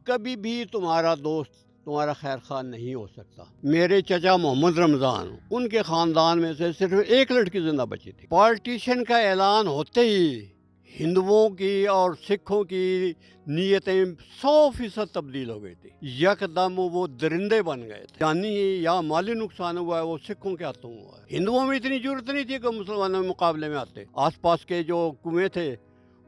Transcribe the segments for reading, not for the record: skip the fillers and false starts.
کبھی بھی تمہارا دوست تمہارا خیر خواہ نہیں ہو سکتا۔ میرے چچا محمد رمضان، ان کے خاندان میں سے صرف ایک لڑکی زندہ بچی تھی۔ پارٹیشن کا اعلان ہوتے ہی ہندوؤں کی اور سکھوں کی نیتیں 100% تبدیل ہو گئی تھی۔ یکدم وہ درندے بن گئے تھے، جانی یا مالی نقصان ہوا ہے وہ سکھوں کے ہاتھوں ہوا ہے۔ ہندوؤں میں اتنی ضرورت نہیں تھی کہ مسلمانوں کے مقابلے میں آتے۔ آس پاس کے جو کنویں تھے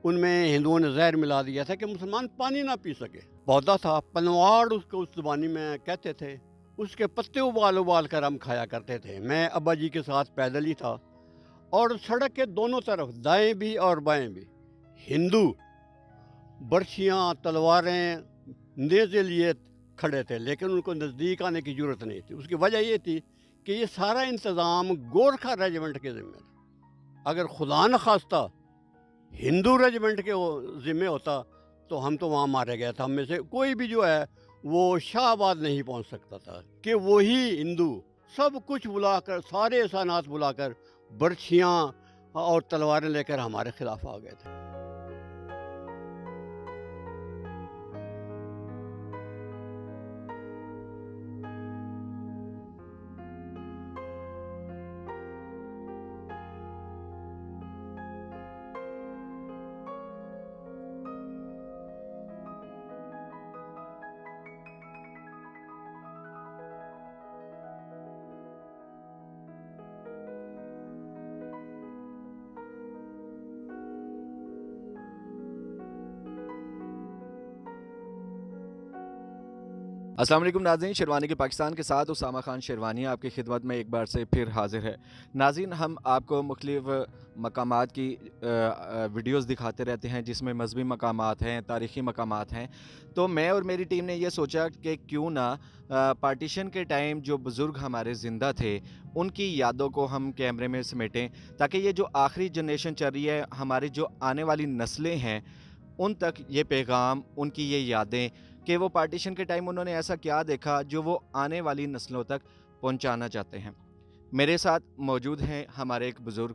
ان میں ہندوؤں نے زہر ملا دیا تھا کہ مسلمان پانی نہ پی سکے۔ پودا تھا پنواڑ، اس کو اس زبانی میں کہتے تھے، اس کے پتے ابال ابال کر ہم کھایا کرتے تھے۔ میں ابا جی کے ساتھ پیدل ہی تھا، اور سڑک کے دونوں طرف دائیں بھی اور بائیں بھی ہندو برچھیاں، تلواریں، نیزے لیے کھڑے تھے، لیکن ان کو نزدیک آنے کی ضرورت نہیں تھی۔ اس کی وجہ یہ تھی کہ یہ سارا انتظام گورکھا ریجمنٹ کے ذمہ تھا۔ اگر خدا نخواستہ ہندو ریجمنٹ کے ذمہ ہوتا تو ہم تو وہاں مارے گئے تھے۔ ہم میں سے کوئی بھی جو ہے وہ شاہ آباد نہیں پہنچ سکتا تھا کہ وہی ہندو سب کچھ بلا کر، سارے احسانات بلا کر، برچھیاں اور تلواریں لے کر ہمارے خلاف آ گئے تھے۔ السلام علیکم ناظرین، شیروانی کے پاکستان کے ساتھ اسامہ خان شیروانی آپ کی خدمت میں ایک بار سے پھر حاضر ہے۔ ناظرین، ہم آپ کو مختلف مقامات کی ویڈیوز دکھاتے رہتے ہیں جس میں مذہبی مقامات ہیں، تاریخی مقامات ہیں۔ تو میں اور میری ٹیم نے یہ سوچا کہ کیوں نہ پارٹیشن کے ٹائم جو بزرگ ہمارے زندہ تھے ان کی یادوں کو ہم کیمرے میں سمیٹیں، تاکہ یہ جو آخری جنریشن چل رہی ہے، ہماری جو آنے والی نسلیں ہیں، ان تک یہ پیغام، ان کی یہ یادیں کہ وہ پارٹیشن کے ٹائم انہوں نے ایسا کیا دیکھا جو وہ آنے والی نسلوں تک پہنچانا چاہتے ہیں۔ میرے ساتھ موجود ہیں ہمارے ایک بزرگ،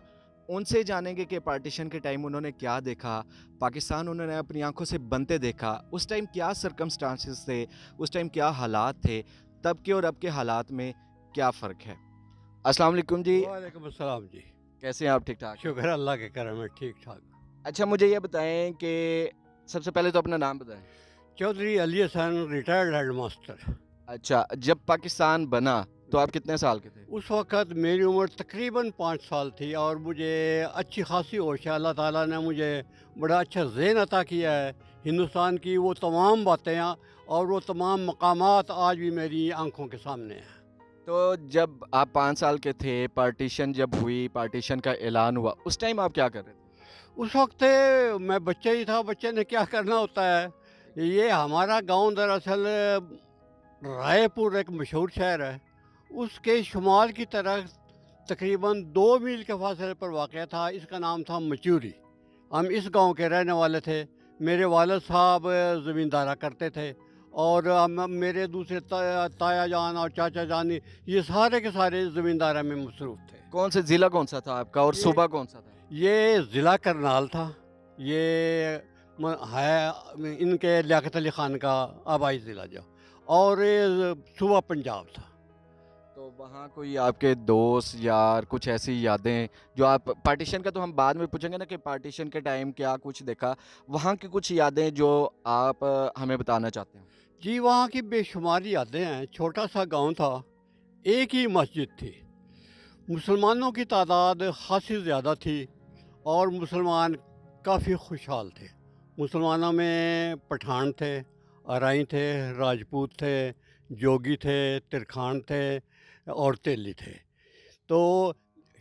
ان سے جانیں گے کہ پارٹیشن کے ٹائم انہوں نے کیا دیکھا، پاکستان انہوں نے اپنی آنکھوں سے بنتے دیکھا، اس ٹائم کیا سرکمسٹانسز تھے، اس ٹائم کیا حالات تھے، تب کے اور اب کے حالات میں کیا فرق ہے۔ السلام علیکم جی۔ وعلیکم السلام جی، کیسے ہیں آپ؟ ٹھیک ٹھاک؟ شکر اللہ کے کرم ہے، ٹھیک ٹھاک۔ اچھا، مجھے یہ بتائیں کہ سب سے پہلے تو اپنا نام بتائیں۔ چودھری علی حسن، ریٹائرڈ ہیڈ ماسٹر۔ اچھا، جب پاکستان بنا تو آپ کتنے سال کے تھے؟ اس وقت میری عمر تقریباً 5 سال تھی، اور مجھے اچھی خاصی ہوش ہے۔ اللہ تعالیٰ نے مجھے بڑا اچھا ذہن عطا کیا ہے۔ ہندوستان کی وہ تمام باتیں اور وہ تمام مقامات آج بھی میری آنکھوں کے سامنے ہیں۔ تو جب آپ 5 سال کے تھے، پارٹیشن جب ہوئی، پارٹیشن کا اعلان ہوا، اس ٹائم آپ کیا کر رہے تھے؟ اس وقت میں بچہ ہی تھا، بچے نے کیا کرنا ہوتا ہے۔ یہ ہمارا گاؤں دراصل رائے پور ایک مشہور شہر ہے، اس کے شمال کی طرف تقریباً 2 میل کے فاصلے پر واقع تھا۔ اس کا نام تھا مچوری۔ ہم اس گاؤں کے رہنے والے تھے۔ میرے والد صاحب زمیندارہ کرتے تھے، اور میرے دوسرے تایا جان اور چاچا جان یہ سارے کے سارے زمیندارہ میں مصروف تھے۔ کون سے ضلع کون سا تھا آپ کا، اور صوبہ کون سا تھا؟ یہ ضلع کرنال تھا، یہ ہے ان کے لیاقت علی خان کا آبائی ضلع جو، اور یہ صوبہ پنجاب تھا۔ تو وہاں کوئی آپ کے دوست، یار، کچھ ایسی یادیں جو آپ، پارٹیشن کا تو ہم بعد میں پوچھیں گے نا کہ پارٹیشن کے ٹائم کیا کچھ دیکھا، وہاں کی کچھ یادیں جو آپ ہمیں بتانا چاہتے ہیں؟ جی، وہاں کی بے شمار یادیں ہیں۔ چھوٹا سا گاؤں تھا، ایک ہی مسجد تھی، مسلمانوں کی تعداد خاصی زیادہ تھی، اور مسلمان کافی خوشحال تھے۔ مسلمانوں میں پٹھان تھے، ارائی تھے، راجپوت تھے، جوگی تھے، ترکھان تھے، اور تیلی تھے۔ تو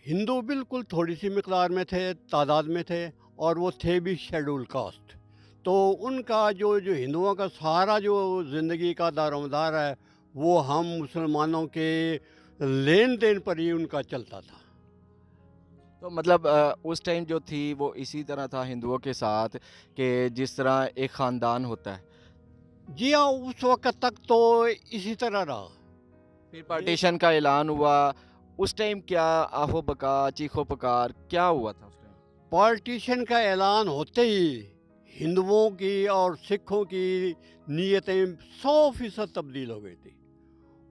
ہندو بالکل تھوڑی سی مقدار میں تھے، تعداد میں تھے، اور وہ تھے بھی شیڈول کاسٹ۔ تو ان کا جو ہندوؤں کا سارا جو زندگی کا دار و مدار ہے وہ ہم مسلمانوں کے لین دین پر ہی ان کا چلتا تھا۔ تو مطلب اس ٹائم جو تھی وہ اسی طرح تھا ہندوؤں کے ساتھ کہ جس طرح ایک خاندان ہوتا ہے؟ جی ہاں، اس وقت تک تو اسی طرح رہا۔ پھر پارٹیشن کا اعلان ہوا، اس ٹائم کیا آہو بکا، چیخو پکار کیا ہوا تھا اس ٹائم؟ پارٹیشن کا اعلان ہوتے ہی हिंदुओं की और सिखों की नीयतें 100% तब्दील हो गई थी।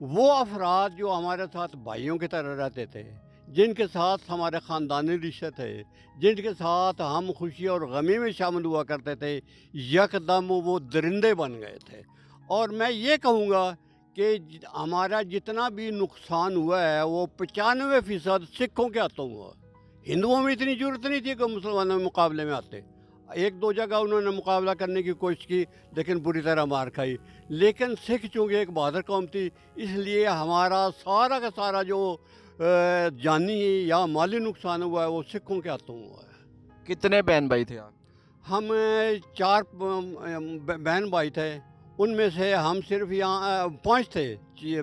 वो अफराद जो हमारे साथ भाइयों की तरह रहते थे, जिनके साथ हमारे ख़ानदानी रिश्ते थे, जिनके साथ हम खुशी और गमी में शामिल हुआ करते थे, यकदम वो दरिंदे बन गए थे। और मैं ये कहूँगा कि हमारा जितना भी नुकसान हुआ है वो 95% सिखों के हाथों हुआ। हिंदुओं में इतनी ज़रूरत नहीं थी कि मुसलमानों के मुकाबले में आते। एक दो जगह उन्होंने मुकाबला करने की कोशिश की, लेकिन बुरी तरह मार खाई। लेकिन सिख चूँकि एक बहादुर कौम थी, इसलिए हमारा सारा का सारा जो जानी या माली नुकसान हुआ है वो सिखों के हाथों हुआ है। कितने बहन भाई थे आप? हम चार बहन भाई थे, उनमें से हम सिर्फ यहाँ 5 थे।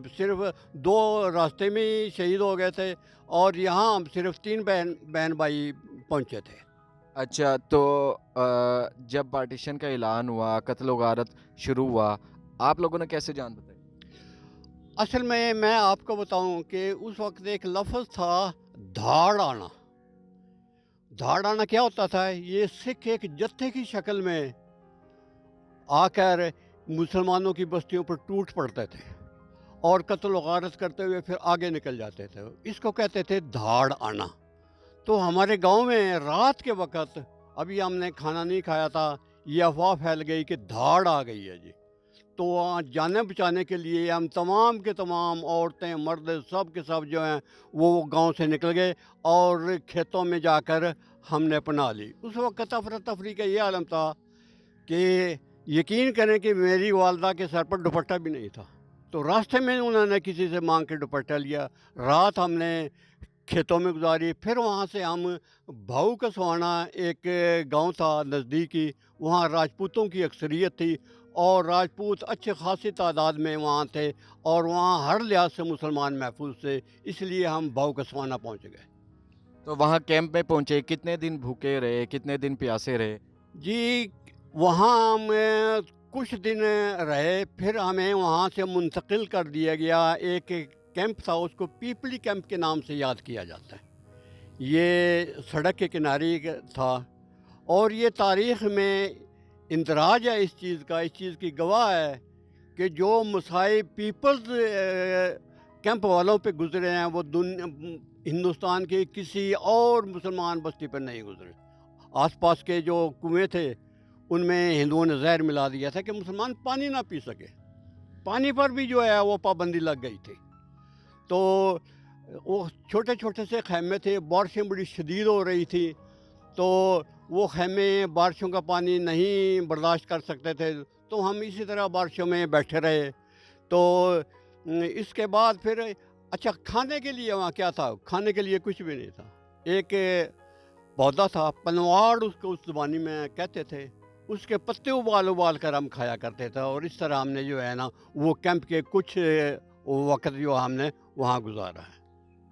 सिर्फ 2 रास्ते में ही शहीद हो गए थे और यहाँ हम सिर्फ 3 बहन भाई पहुँचे थे। अच्छा, तो जब पार्टीशन का ऐलान हुआ, कत्ल गारत शुरू हुआ, आप लोगों ने कैसे जान बताई? असल में मैं आपको बताऊं कि उस वक्त एक लफ्ज़ था धाड़ आना। धाड़ आना क्या होता था? ये सिख एक जत्थे की शक्ल में आकर मुसलमानों की बस्तियों पर टूट पड़ते थे और कत्ल व गारत करते हुए फिर आगे निकल जाते थे। इसको कहते थे धाड़ आना। तो हमारे गांव में रात के वक्त, अभी हमने खाना नहीं खाया था, ये अफवाह फैल गई कि धाड़ आ गई है जी। तो वहाँ जाने बचाने के लिए हम तमाम के तमाम औरतें मर्द सब के सब जो हैं वो गांव से निकल गए और खेतों में जाकर हमने पनाह ली। उस वक्त अफरा तफरी का ये आलम था कि यकीन करें कि मेरी वालदा के सर पर दुपट्टा भी नहीं था। तो रास्ते में उन्होंने किसी से मांग के दुपट्टा लिया। रात हमने खेतों में गुजारी। फिर वहाँ से हम भाऊ कसवाना एक गांव था नज़दीकी, वहाँ राजपूतों की अक्सरियत थी और राजपूत अच्छे खासी तादाद में वहाँ थे और वहाँ हर लिहाज से मुसलमान महफूज थे, इसलिए हम भाऊ कसवाना पहुँच गए। तो वहाँ कैंप में पहुँचे, कितने दिन भूखे रहे, कितने दिन प्यासे रहे? जी, वहाँ हम कुछ दिन रहे, फिर हमें वहाँ से मुंतकिल कर दिया गया। एक कैंप था, उसको पीपली कैंप के नाम से याद किया जाता है। ये सड़क के किनारे था और ये तारीख़ में इंदराज है इस चीज़ का, इस चीज़ की गवाह है कि जो मसाइब पीपल्स कैंप वालों पे गुजरे हैं वो हिंदुस्तान के किसी और मुसलमान बस्ती पर नहीं गुजरे। आसपास के जो कुएं थे उनमें हिंदुओं ने जहर मिला दिया था कि मुसलमान पानी ना पी सके। पानी पर भी जो है वो पाबंदी लग गई थी। तो वो छोटे छोटे से खैमे थे, बारिशें बड़ी शदीद हो रही थी, तो वो खैमे बारिशों का पानी नहीं बर्दाश्त कर सकते थे, तो हम इसी तरह बारिशों में बैठे रहे। तो इसके बाद फिर अच्छा, खाने के लिए वहाँ क्या था? खाने के लिए कुछ भी नहीं था। एक पौधा था, पनवाड़ उसको उस ज़बानी में कहते थे, उसके पत्ते उबाल उबाल कर हम खाया करते थे। और इस तरह हमने जो है ना वो कैंप के कुछ वक्त जो हमने वहाँ गुजारा है।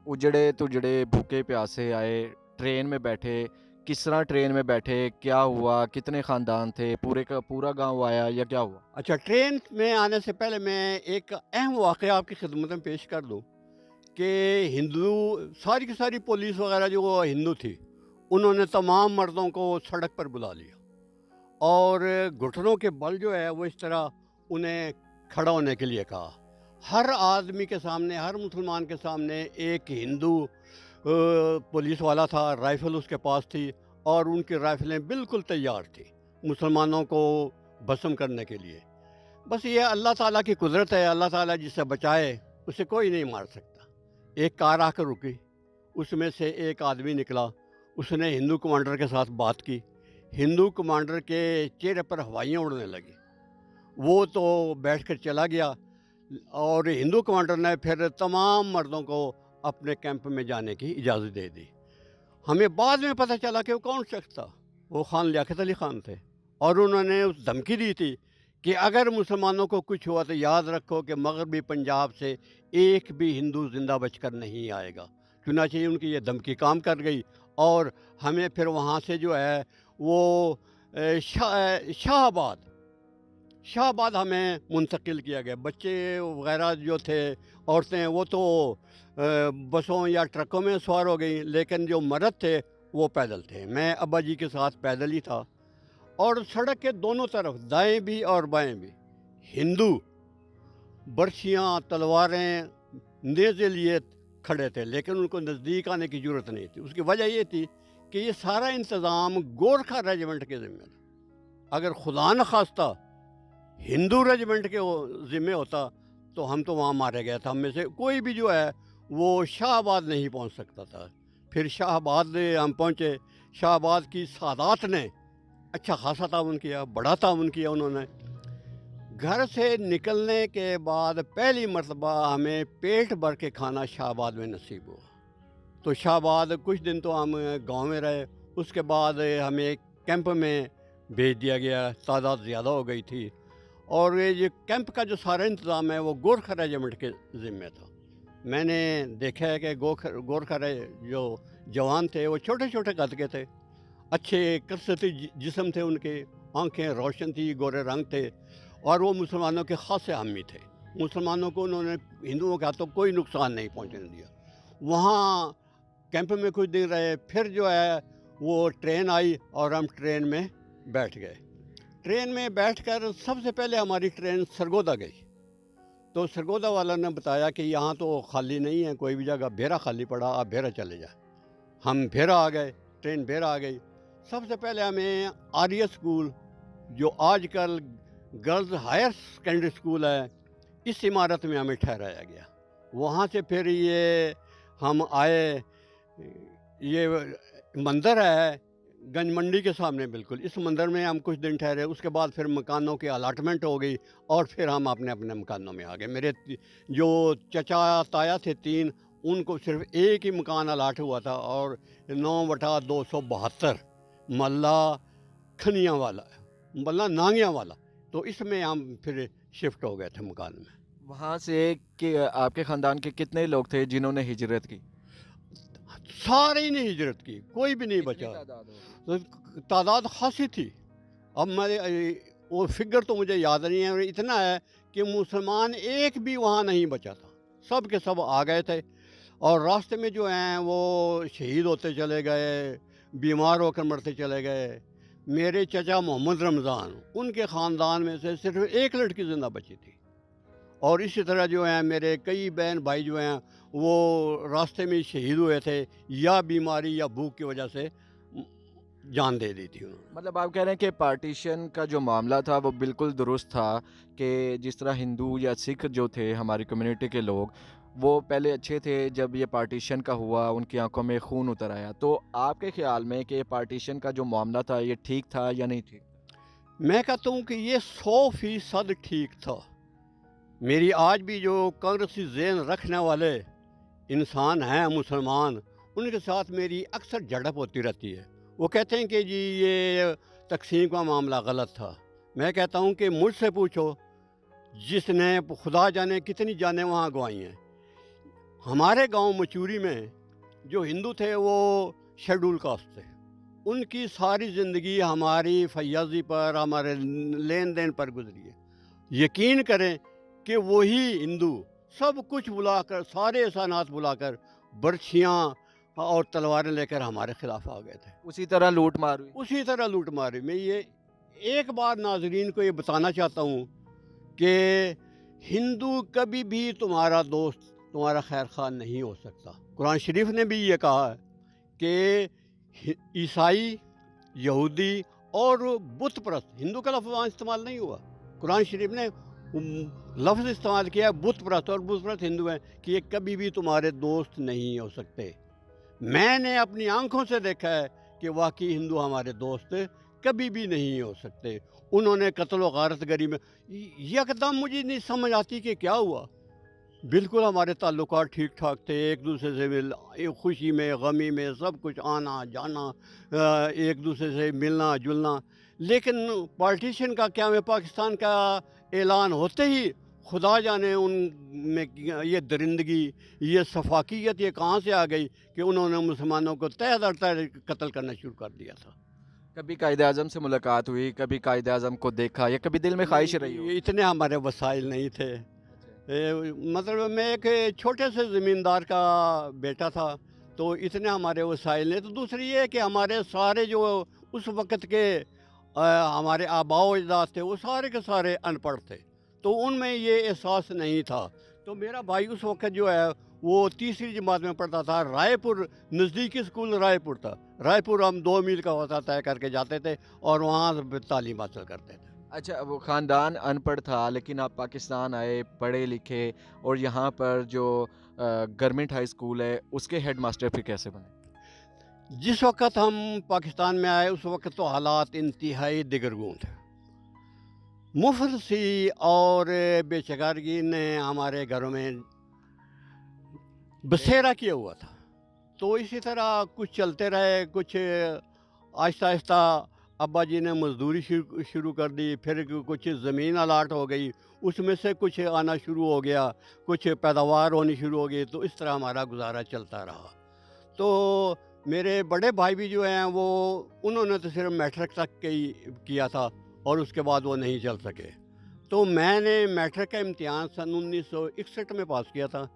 उजड़े तुजड़े भूखे प्यासे आए, ट्रेन में बैठे, किस तरह ट्रेन में बैठे, क्या हुआ, कितने ख़ानदान थे, पूरे का पूरा गांव आया या क्या हुआ? अच्छा, ट्रेन में आने से पहले मैं एक अहम वाक़या आपकी खिदमत में पेश कर दूँ कि हिंदू सारी की सारी पुलिस वगैरह जो वो हिंदू थी, उन्होंने तमाम मर्दों को सड़क पर बुला लिया और घुटनों के बल जो है वो इस तरह उन्हें खड़ा होने के लिए कहा। हर आदमी के सामने, हर मुसलमान के सामने एक हिंदू पुलिस वाला था, राइफ़ल उसके पास थी और उनकी राइफ़लें बिल्कुल तैयार थी मुसलमानों को भस्म करने के लिए। बस ये अल्लाह ताला की कुदरत है, अल्लाह ताला जिसे बचाए उसे कोई नहीं मार सकता। एक कार आकर रुकी, उसमें से एक आदमी निकला, उसने हिंदू कमांडर के साथ बात की। हिंदू कमांडर के चेहरे पर हवाइयाँ उड़ने लगी। वो तो बैठकर चला गया और हिंदू कमांडर ने फिर तमाम मर्दों को अपने कैंप में जाने की इजाज़त दे दी। हमें बाद में पता चला कि वो कौन शख्स था। वो खान लियाकत अली खान थे और उन्होंने उस धमकी दी थी कि अगर मुसलमानों को कुछ हुआ तो याद रखो कि मगरबी पंजाब से एक भी हिंदू ज़िंदा बचकर नहीं आएगा। चुनांचे उनकी ये धमकी काम कर गई और हमें फिर वहाँ से जो है वो शाहबाद हमें मुंतकिल किया गया। बच्चे वगैरह जो थे, औरतें, वो तो बसों या ट्रकों में सवार हो गई, लेकिन जो मर्द थे वो पैदल थे। मैं अब्बा जी के साथ पैदल ही था اور سڑک کے دونوں طرف دائیں بھی اور بائیں بھی ہندو برچیاں تلواریں نیزے لیے کھڑے تھے، لیکن ان کو نزدیک آنے کی ضرورت نہیں تھی۔ اس کی وجہ یہ تھی کہ یہ سارا انتظام گورکھا ریجمنٹ کے ذمہ تھا۔ اگر خدا نخواستہ ہندو ریجمنٹ کے ذمہ ہوتا تو ہم تو وہاں مارے گئے تھے۔ ہم میں سے کوئی بھی جو ہے وہ شاہ آباد نہیں پہنچ سکتا تھا۔ پھر شاہ آباد ہم پہنچے، شاہ آباد کی سادات نے اچھا خاصا تعاون کیا، بڑا تعاون کیا انہوں نے۔ گھر سے نکلنے کے بعد پہلی مرتبہ ہمیں پیٹ بھر کے کھانا شاہ آباد میں نصیب ہوا۔ تو شاہ آباد کچھ دن تو ہم گاؤں میں رہے، اس کے بعد ہمیں کیمپ میں بھیج دیا گیا، تعداد زیادہ ہو گئی تھی، اور یہ کیمپ کا جو سارا انتظام ہے وہ گورکھا ریجمنٹ کے ذمہ تھا۔ میں نے دیکھا ہے کہ گورکھا جو جوان تھے وہ چھوٹے چھوٹے قد کے تھے، اچھے کثرتی جسم تھے، ان کے آنکھیں روشن تھی، گورے رنگ تھے، اور وہ مسلمانوں کے خاصے حامی تھے۔ مسلمانوں کو انہوں نے ہندوؤں کے ہاتھوں کوئی نقصان نہیں پہنچنے دیا۔ وہاں کیمپ میں کچھ دن رہے، پھر جو ہے وہ ٹرین آئی اور ہم ٹرین میں بیٹھ گئے۔ ٹرین میں بیٹھ کر سب سے پہلے ہماری ٹرین سرگودا گئی، تو سرگودا والا نے بتایا کہ یہاں تو خالی نہیں ہے کوئی بھی جگہ، بھیرا خالی پڑا، آپ بھیرا چلے جائیں۔ ہم بھیرا آ گئے، ٹرین بھیرا آ گئی۔ سب سے پہلے ہمیں آریہ اسکول، جو آج کل گرلز ہائر سیکنڈری اسکول ہے، اس عمارت میں ہمیں ٹھہرایا گیا۔ وہاں سے پھر یہ ہم آئے، یہ مندر ہے گنج منڈی کے سامنے بالکل، اس مندر میں ہم کچھ دن ٹھہرے۔ اس کے بعد پھر مکانوں کی الاٹمنٹ ہو گئی اور پھر ہم اپنے اپنے مکانوں میں آ گئے۔ میرے جو چچا تایا تھے 3، ان کو صرف ایک ہی مکان الاٹ ہوا تھا، اور 9/272 ملا کھنیاں والا، ملا نانگیاں والا، تو اس میں ہم پھر شفٹ ہو گئے تھے مکان میں۔ وہاں سے کہ آپ کے خاندان کے کتنے لوگ تھے جنہوں نے ہجرت کی؟ سارے ہی نے ہجرت کی، کوئی بھی نہیں کتنی بچا۔ تعداد ہوگی؟ تعداد خاصی تھی، اب وہ فگر تو مجھے یاد نہیں ہے، اور اتنا ہے کہ مسلمان ایک بھی وہاں نہیں بچا تھا، سب کے سب آ گئے تھے، اور راستے میں جو ہیں وہ شہید ہوتے چلے گئے، بیمار ہو کر مرتے چلے گئے۔ میرے چچا محمد رمضان، ان کے خاندان میں سے صرف ایک لڑکی زندہ بچی تھی، اور اسی طرح جو ہیں میرے کئی بہن بھائی جو ہیں وہ راستے میں شہید ہوئے تھے، یا بیماری یا بھوک کی وجہ سے جان دے دی تھی انہوں نے۔ مطلب آپ کہہ رہے ہیں کہ پارٹیشن کا جو معاملہ تھا وہ بالکل درست تھا، کہ جس طرح ہندو یا سکھ جو تھے ہماری کمیونٹی کے لوگ، وہ پہلے اچھے تھے، جب یہ پارٹیشن کا ہوا ان کی آنکھوں میں خون اتر آیا۔ تو آپ کے خیال میں کہ پارٹیشن کا جو معاملہ تھا یہ ٹھیک تھا یا نہیں ٹھیک؟ میں کہتا ہوں کہ یہ 100% ٹھیک تھا۔ میری آج بھی جو کانگریسی ذہن رکھنے والے انسان ہیں مسلمان، ان کے ساتھ میری اکثر جھڑپ ہوتی رہتی ہے۔ وہ کہتے ہیں کہ جی یہ تقسیم کا معاملہ غلط تھا۔ میں کہتا ہوں کہ مجھ سے پوچھو، جس نے خدا جانے کتنی جانیں وہاں گوائی ہیں۔ ہمارے گاؤں مچوری میں جو ہندو تھے وہ شیڈول کاسٹ تھے، ان کی ساری زندگی ہماری فیاضی پر، ہمارے لین دین پر گزری ہے۔ یقین کریں کہ وہی ہندو سب کچھ بلا کر، سارے احسانات بلا کر، برچھیاں اور تلواریں لے کر ہمارے خلاف آ گئے تھے۔ اسی طرح لوٹ مار ہوئی؟ اسی طرح لوٹ ماری۔ میں یہ ایک بار ناظرین کو یہ بتانا چاہتا ہوں کہ ہندو کبھی بھی تمہارا دوست، تمہارا خیر خواہ نہیں ہو سکتا۔ قرآن شریف نے بھی یہ کہا ہے کہ عیسائی، یہودی اور بت پرست، ہندو کا لفظ وہاں استعمال نہیں ہوا، قرآن شریف نے لفظ استعمال کیا بت پرست، اور بت پرست ہندو ہیں، کہ یہ کبھی بھی تمہارے دوست نہیں ہو سکتے۔ میں نے اپنی آنکھوں سے دیکھا ہے کہ واقعی ہندو ہمارے دوست کبھی بھی نہیں ہو سکتے۔ انہوں نے قتل و غارت گری میں یکدم مجھے نہیں سمجھ آتی کہ کیا ہوا۔ بالکل ہمارے تعلقات ٹھیک ٹھاک تھے، ایک دوسرے سے خوشی میں غمی میں سب کچھ، آنا جانا، ایک دوسرے سے ملنا جلنا۔ لیکن پارٹیشن کا قیام پاکستان کا اعلان ہوتے ہی خدا جانے ان میں یہ درندگی، یہ سفاکیت یہ کہاں سے آ گئی کہ انہوں نے مسلمانوں کو تہہ در تہہ قتل کرنا شروع کر دیا تھا۔ کبھی قائد اعظم سے ملاقات ہوئی، کبھی قائد اعظم کو دیکھا، یا کبھی دل میں خواہش رہی ہو؟ یہ اتنے ہمارے وسائل نہیں تھے۔ مطلب میں ایک چھوٹے سے زمیندار کا بیٹا تھا، تو اتنے ہمارے وسائل نہیں۔ تو دوسری یہ کہ ہمارے سارے جو اس وقت کے हमारे आबाओ अजदाद थे वो सारे के सारे अनपढ़ थे, तो उनमें ये एहसास नहीं था। तो मेरा भाई उस वक्त जो है वो तीसरी जमात में पढ़ता था। रायपुर नज़दीकी स्कूल रायपुर था। रायपुर हम 2 मील का होता तय करके जाते थे और वहाँ से तालीम हासिल करते थे। अच्छा, वो ख़ानदान अनपढ़ था लेकिन आप पाकिस्तान आए, पढ़े लिखे और यहाँ पर जो गवर्नमेंट हाई स्कूल है उसके हेड मास्टर फिर कैसे बने? जिस वक्त हम पाकिस्तान में आए उस वक्त तो हालात इंतहाई दिगरगूं थे। मुफलसी और बेशगारगी ने हमारे घरों में बसेरा किया हुआ था। तो इसी तरह कुछ चलते रहे, कुछ आहिस्ता आहिस्ता अब्बा जी ने मजदूरी शुरू कर दी, फिर कुछ ज़मीन अलाट हो गई, उसमें से कुछ आना शुरू हो गया, कुछ पैदावार होनी शुरू हो गई, तो इस तरह हमारा गुजारा चलता रहा। तो मेरे बड़े भाई भी जो हैं वो उन्होंने तो सिर्फ मैट्रिक तक के ही किया था और उसके बाद वो नहीं चल सके। तो मैंने मैट्रिक का इम्तिहान सन 1961 में पास किया था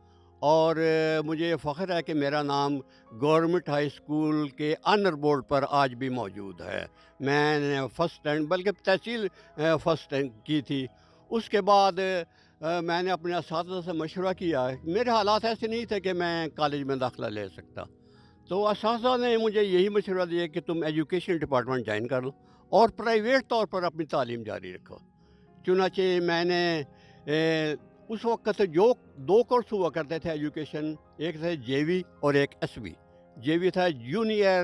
और मुझे फ़ख्र है कि मेरा नाम गवर्नमेंट हाई स्कूल के ऑनर बोर्ड पर आज भी मौजूद है। मैंने फ़र्स्ट रैंक बल्कि तहसील फ़र्स्ट रैंक की थी। उसके बाद मैंने अपने असातिज़ा से मशवरा किया। मेरे हालात ऐसे नहीं थे कि मैं कॉलेज में दाखिला ले सकता। तो असातिज़ा ने मुझे यही मशवरा दिया कि तुम एजुकेशन डिपार्टमेंट ज्वाइन कर लो और प्राइवेट तौर पर अपनी तालीम जारी रखो। चुनाचे मैंने उस वक्त जो 2 कोर्स हुआ करते थे एजुकेशन, एक थे जेवी और एक एसवी। जेवी था जूनियर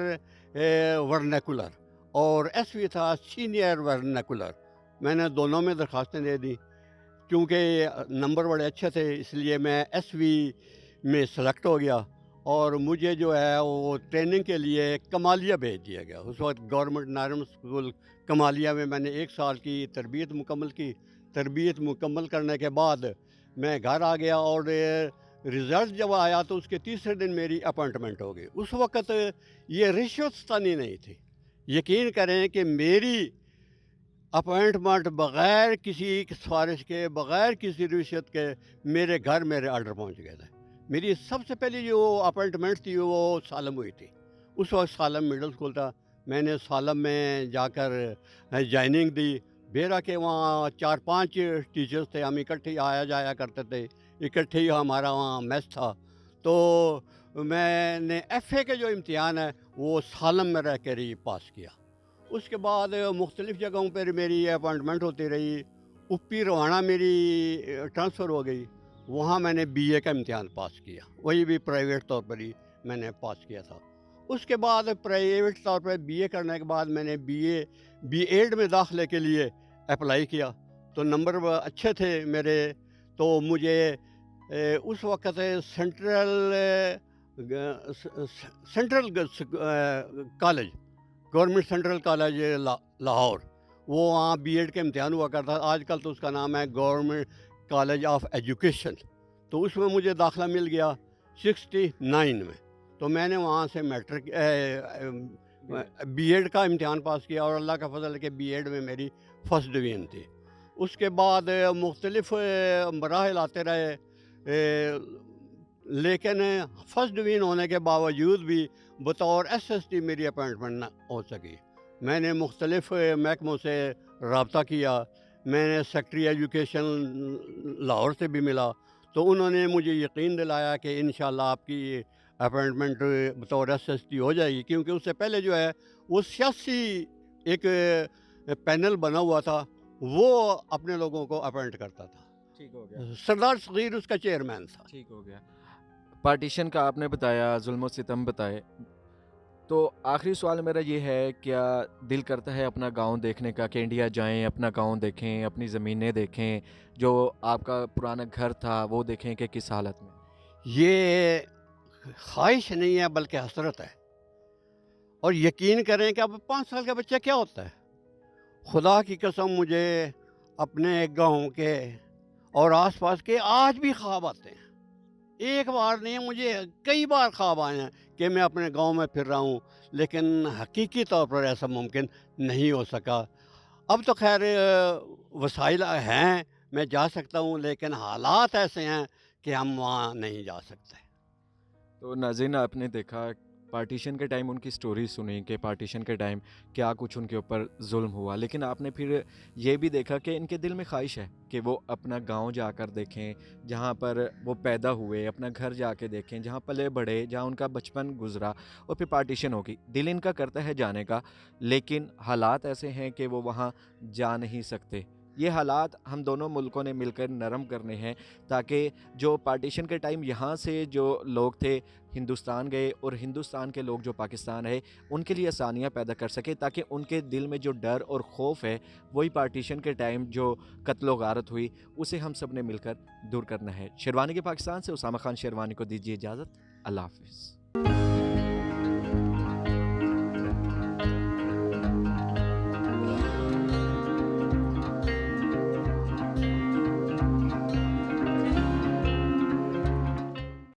वर्नाकुलर और एसवी था सीनियर वर्नाकुलर। मैंने दोनों में दरखास्तें दे दी। क्योंकि नंबर बड़े अच्छे थे इसलिए मैं एसवी में सेलेक्ट हो गया और मुझे जो है वो ट्रेनिंग के लिए कमालिया भेज दिया गया। उस वक्त गवर्नमेंट नारम स्कूल कमालिया में मैंने 1 साल की तरबियत मुकम्मल की। तरबियत मुकम्मल करने के बाद मैं घर आ गया और रिज़ल्ट जब आया तो उसके तीसरे दिन मेरी अपॉइंटमेंट हो गई। उस वक्त ये रिश्वतस्तानी नहीं थी। यकीन करें कि मेरी अपॉइंटमेंट बग़ैर किसी सिफारिश के, बग़ैर किसी रिश्वत के मेरे घर मेरे ऑर्डर पहुंच गए थे। मेरी सबसे पहली जो अपॉइंटमेंट थी वो सालम हुई थी। उस वक्त सालम मिडिल स्कूल था। मैंने सालम में जाकर जॉइनिंग दी। बेरा के वहाँ 4-5 टीचर्स थे, हम इकट्ठे ही आया जाया करते थे, इकट्ठे ही हमारा वहाँ मेस था। तो मैंने एफ़ए के जो इम्तिहान है वो सालम में रह कर ही पास किया। उसके बाद मुख्तलिफ़ जगहों पर मेरी अपॉइंटमेंट होती रही। उपी रवाना मेरी ट्रांसफ़र हो गई, वहाँ मैंने बीए का इम्तिहान पास किया, वही भी प्राइवेट तौर पर ही मैंने पास किया था। उसके बाद प्राइवेट तौर पर बीए करने के बाद मैंने बीएड में दाखिले के लिए अप्लाई किया, तो नंबर अच्छे थे मेरे। तो मुझे उस वक्त central college, government central college Lahore, वो वहाँ बीएड का इम्तिहान हुआ करता। आजकल तो उसका नाम है गवर्नमेंट कॉलेज ऑफ एजुकेशन। तो उसमें मुझे दाखिला मिल गया 69 में। तो मैंने वहाँ से मैट्रिक बीएड का इम्तिहान पास किया और अल्लाह का फजल है कि बीएड में मेरी फ़र्स्ट डिवीज़न थी। उसके बाद मुख्तलिफ़ मराहिल आते रहे, लेकिन फ़र्स्ट डिवीज़न होने के बावजूद भी बतौर एसएसटी मेरी अपॉइंटमेंट न हो सकी। मैंने मुख्तलिफ़ महकमों से रब्ता किया। मैंने सेक्रेटरी एजुकेशन लाहौर से भी मिला, तो उन्होंने मुझे यकीन दिलाया कि इंशाल्लाह आपकी अपॉइंटमेंट बतौर एसएसटी हो जाएगी। क्योंकि उससे पहले जो है वो सियासी एक पैनल बना हुआ था, वो अपने लोगों को अपॉइंट करता था। ठीक हो गया। सरदार सगीर उसका चेयरमैन था। ठीक हो गया। पार्टीशन का आपने बताया, जुल्म सितम बताए, तो आखिरी सवाल मेरा ये है, क्या दिल करता है अपना गांव देखने का, कि इंडिया जाएं, अपना गांव देखें, अपनी ज़मीनें देखें, जो आपका पुराना घर था वो देखें कि किस हालत में? ये ख्वाहिश नहीं है बल्कि हसरत है। और यकीन करें कि अब 5 साल का बच्चा क्या होता है। खुदा की कसम मुझे अपने गांव के और आसपास के आज भी ख्वाब आते हैं। एक बार नहीं, मुझे कई बार ख्वाब आए हैं कि मैं अपने गांव में फिर रहा हूँ, लेकिन हकीकी तौर पर ऐसा मुमकिन नहीं हो सका। अब तो खैर वसाइल हैं, मैं जा सकता हूँ, लेकिन हालात ऐसे हैं कि हम वहाँ नहीं जा सकते। तो नाज़रीन, आपने देखा पार्टीशन के टाइम उनकी स्टोरी सुनी कि पार्टीशन के टाइम क्या कुछ उनके ऊपर जुल्म हुआ, लेकिन आपने फिर ये भी देखा कि इनके दिल में ख्वाहिश है कि वो अपना गांव जाकर देखें, जहाँ पर वो पैदा हुए, अपना घर जाके देखें, जहाँ पले बढ़े, जहाँ उनका बचपन गुजरा, और फिर पार्टीशन होगी। दिल इनका करता है जाने का, लेकिन हालात ऐसे हैं कि वो वहाँ जा नहीं सकते। ये हालात हम दोनों मुल्कों ने मिलकर नरम करने हैं, ताकि जो पार्टीशन के टाइम यहाँ से जो लोग थे हिंदुस्तान गए और हिंदुस्तान के लोग जो पाकिस्तान है, उनके लिए आसानियाँ पैदा कर सके, ताकि उनके दिल में जो डर और खौफ है, वही पार्टीशन के टाइम जो कत्ल व गारत हुई, उसे हम सब ने मिलकर दूर करना है। शेरवानी के पाकिस्तान से उसामा खान शेरवानी को दीजिए इजाज़त। अल्लाह हाफिज़।